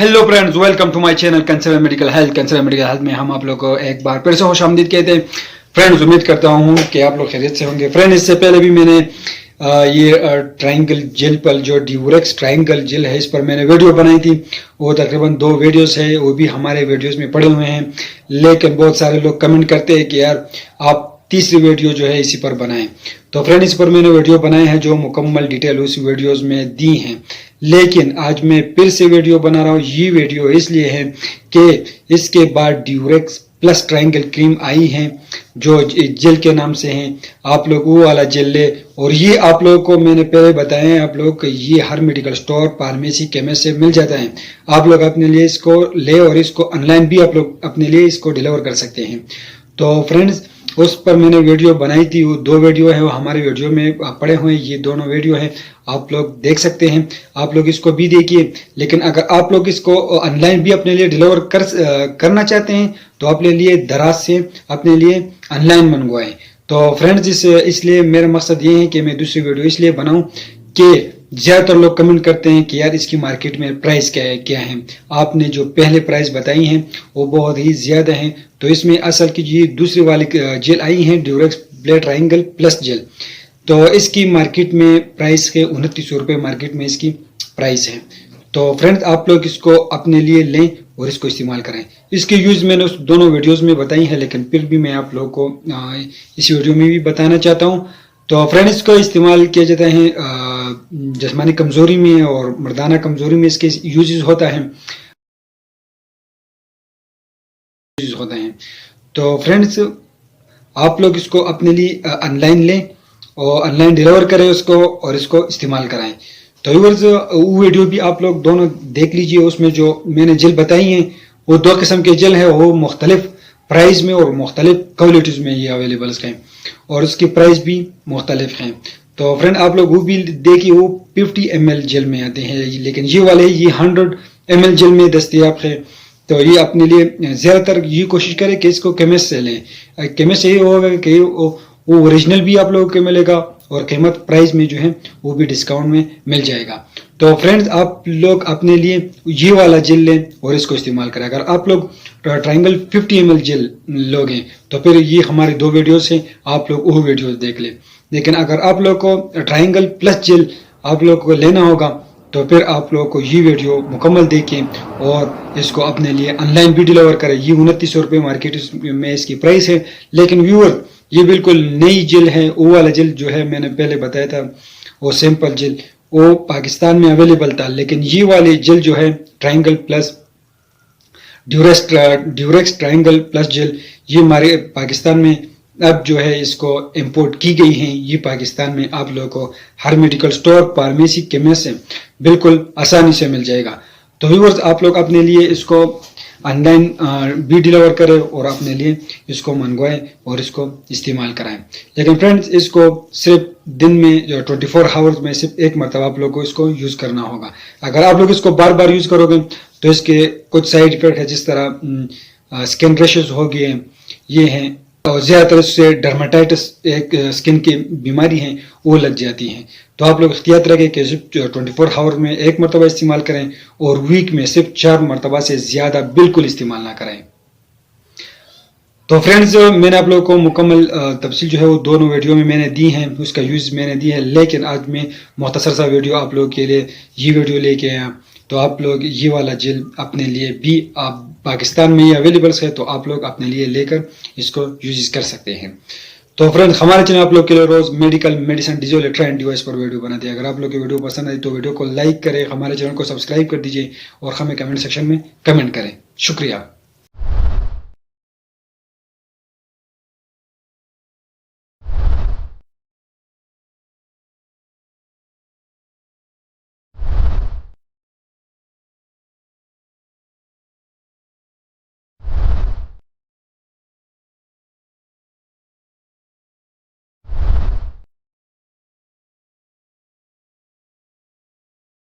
Hello friends, welcome to my channel concern medical health में हम आप लोग को एक बार फिर से खुशामदीद कहते हैं। फ्रेंड्स, उम्मीद करता हूं कि आप लोग खैरियत से होंगे। फ्रेंड, इससे पहले भी मैंने ये ट्रायंगल जेल पर जो ड्यूरेक्स ट्रायंगल जेल है इस पर मैंने वीडियो बनाई थी। वो तकरीबन 2 वीडियोस है, वो भी हमारे वीडियोस में पड़े हुए हैं। लेकिन बहुत सारे लोग कमेंट करते हैं कि यार आप तीसरी वीडियो जो है इसी पर बनाएं। तो फ्रेंड, इस पर मैंने वीडियो बनाए हैं जो मुकम्मल डिटेल उस वीडियोस में दी हैं। लेकिन आज मैं फिर से वीडियो बना रहा हूँ। ये वीडियो इसलिए है कि इसके बाद ड्यूरेक्स प्लस ट्रायंगल क्रीम आई है जो जेल के नाम से है। आप लोग वो वाला जेल ले, और ये आप लोगों को मैंने पहले बताया है आप लोग को ये हर मेडिकल स्टोर, फार्मेसी, केमिस्ट से मिल जाता है। आप लोग अपने लिए इसको ले और इसको ऑनलाइन भी आप लोग अपने लिए इसको डिलीवर कर सकते हैं। तो फ्रेंड्स, उस पर मैंने वीडियो बनाई थी। वो 2 वीडियो है, वो हमारे वीडियो में पड़े हुए हैं। ये दोनों वीडियो है, आप लोग देख सकते हैं। आप लोग इसको भी देखिए। लेकिन अगर आप लोग इसको ऑनलाइन भी अपने लिए डिलीवर करना चाहते हैं तो अपने लिए दराज से अपने लिए ऑनलाइन मंगवाएं। तो फ्रेंड्स, इसलिए मेरा मकसद ये है कि मैं दूसरी वीडियो इसलिए बनाऊं कि ज्यादातर लोग कमेंट करते हैं कि यार इसकी मार्केट में प्राइस क्या है। आपने जो पहले प्राइस बताई हैं वो बहुत ही ज्यादा है। तो इसमें असल की ये दूसरी वाली जेल आई है Durex blade triangle plus gel. तो इसकी मार्केट में प्राइस के 2900 रुपये मार्केट में इसकी प्राइस है। तो फ्रेंड्स, आप लोग इसको अपने लिए लें और इसको इस्तेमाल करें। इसके यूज मैंने उस दोनों वीडियोस में बताई है, लेकिन फिर भी मैं आप लोगों को इस वीडियो में भी बताना चाहता हूँ। तो फ्रेंड्स, इसको इस्तेमाल किया जाता है जिस्मानी कमजोरी में और मर्दाना कमजोरी में इसके यूजेस होता है। तो फ्रेंड्स, आप लोग इसको अपने लिए ऑनलाइन लें और ऑनलाइन डिलीवर करें उसको और इसको इस्तेमाल कराएं। तो व्यूअर्स, वो वीडियो भी आप लोग दोनों देख लीजिए। उसमें जो मैंने जेल बताई हैं वो 2 किस्म के जेल है, वो मुख्तलिफ प्राइस में और मुख्तलिफ क्वालिटीज में ये अवेलेबल हैं और उसकी प्राइस भी मुख्तलिफ हैं। तो फ्रेंड, आप लोग वो भी देखिए। वो 50 ml जेल में आते हैं, लेकिन ये वाले ये 100 ml जेल में दस्तियाब है। तो ये अपने लिए ज्यादातर ये कोशिश करें कि इसको केमिस्ट से लें। केमिस्ट से ये होगा कि वो ओरिजिनल भी आप लोगों को मिलेगा और कीमत प्राइस में जो है वो भी डिस्काउंट में मिल जाएगा। तो फ्रेंड्स, आप लोग अपने लिए ये वाला जेल लें और इसको इस्तेमाल करें। अगर आप लोग ट्रायंगल 50 ml जेल लोगे तो फिर ये हमारे 2 वीडियोस हैं, आप लोग वो वीडियोस देख लें। लेकिन अगर आप लोग को ट्रायंगल प्लस जेल आप लोग को लेना होगा तो फिर आप लोगों को ये वीडियो मुकम्मल देखें और इसको अपने लिए ऑनलाइन भी डिलीवर करें। ये 2900 रुपये मार्केट में इसकी प्राइस है। लेकिन व्यूअर, ये बिल्कुल नई जेल है। वो वाला जेल जो है मैंने पहले बताया था, वो सिंपल जेल वो पाकिस्तान में अवेलेबल था। लेकिन ये वाली जेल जो है triangle plus Durex triangle plus gel, ये हमारे पाकिस्तान में अब जो है इसको इंपोर्ट की गई है। ये पाकिस्तान में आप लोगों को हर मेडिकल स्टोर, फार्मेसी, केमिस्ट से बिल्कुल आसानी से मिल जाएगा। तो व्यूअर्स, आप लोग अपने लिए इसको ऑनलाइन भी डिलीवर करें और अपने लिए इसको मंगवाएं और इसको इस्तेमाल कराएं। लेकिन फ्रेंड्स, इसको सिर्फ दिन में जो 24 आवर्स में सिर्फ एक मरतबा आप लोग को इसको यूज करना होगा। अगर आप लोग इसको बार बार यूज करोगे तो इसके कुछ साइड इफेक्ट है, जिस तरह स्किन रैशेस हो गए, ये हैं, और ज्यादातर इससे डर्मेटाइटिस एक स्किन की बीमारी है वो लग जाती है। तो आप लोग एहतियात रखें कि सिर्फ 24 आवर में एक मरतबा इस्तेमाल करें और वीक में सिर्फ 4 मरतबा से ज्यादा बिल्कुल इस्तेमाल ना करें। तो फ्रेंड्स, मैंने आप लोगों को मुकम्मल तफसील जो है वो दोनों वीडियो में मैंने दी है, उसका यूज मैंने दी है। लेकिन आज मैं मुख्तसर सा वीडियो आप लोगों के लिए ये वीडियो लेके आया। तो आप लोग ये वाला जेल अपने लिए भी, आप पाकिस्तान में ये अवेलेबल है तो आप लोग अपने लिए लेकर इसको यूज कर सकते हैं। तो फ्रेंड्स, हमारे चैनल आप लोग के लिए रोज medical, medicine, digital electronic device पर वीडियो बनाते हैं। अगर आप लोग की वीडियो पसंद आई तो वीडियो को लाइक करें, हमारे चैनल को सब्सक्राइब कर दीजिए और हमें कमेंट सेक्शन में कमेंट करें। शुक्रिया।